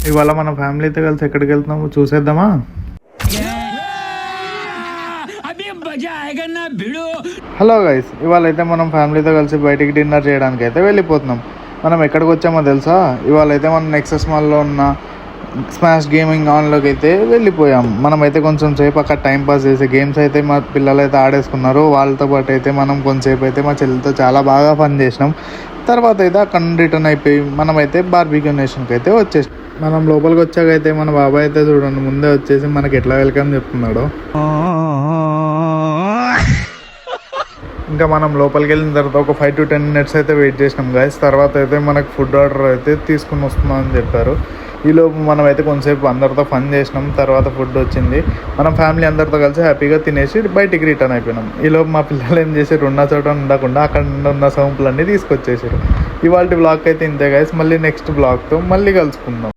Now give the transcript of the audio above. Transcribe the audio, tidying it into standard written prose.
ఇవాళ మన ఫ్యామిలీతో కలిసి ఎక్కడికి వెళ్తున్నామో చూసేద్దామా? హలో గైస్, ఇవాళ అయితే మనం ఫ్యామిలీతో కలిసి బయటికి డిన్నర్ చేయడానికి అయితే వెళ్ళిపోతున్నాం. మనం ఎక్కడికి వచ్చామో తెలుసా? ఇవాళ అయితే మనం నెక్సస్ మాల్లో ఉన్న స్మాష్ గేమింగ్ ఆన్లోకి అయితే వెళ్ళిపోయాం. మనమైతే కొంచెం సేపు అక్కడ టైంపాస్ చేసే గేమ్స్ అయితే మా పిల్లలు అయితే ఆడేసుకున్నారు. వాళ్ళతో పాటు అయితే మనం కొంచెంసేపు అయితే మా చెల్లితో చాలా బాగా ఫన్ చేసినాం. తర్వాత అయితే అక్కడ నుండి రిటర్న్ అయిపోయి మనమైతే బార్బిక్యూ నేషన్కి అయితే వచ్చేసాం. మనం లోపలికి వచ్చాకైతే మన బాబాయ్ అయితే చూడండి ముందే వచ్చేసి మనకి ఎట్లా వెల్కమ్ చెప్తున్నాడు. ఇంకా మనం లోపలికి వెళ్ళిన తర్వాత ఒక 5 to 10 minutes అయితే వెయిట్ చేసినాం గైస్. తర్వాత అయితే మనకు ఫుడ్ ఆర్డర్ అయితే తీసుకుని వస్తున్నాం అని చెప్పారు. ఈలోపు మనం అయితే కొంతసేపు అందరితో ఫన్ చేసినాం. తర్వాత ఫుడ్ వచ్చింది. మనం ఫ్యామిలీ అందరితో కలిసి హ్యాపీగా తినేసి బయటికి రిటర్న్ అయిపోయినాం. ఈలోపు మా పిల్లలు ఏం చేశారు, ఉన్న చోట ఉండకుండా అక్కడ ఉన్న సోంపులన్నీ తీసుకొచ్చేసారు. ఇవాళ బ్లాగ్ అయితే ఇంతే గైస్. మళ్ళీ నెక్స్ట్ బ్లాగ్తో మళ్ళీ కలుసుకుందాం.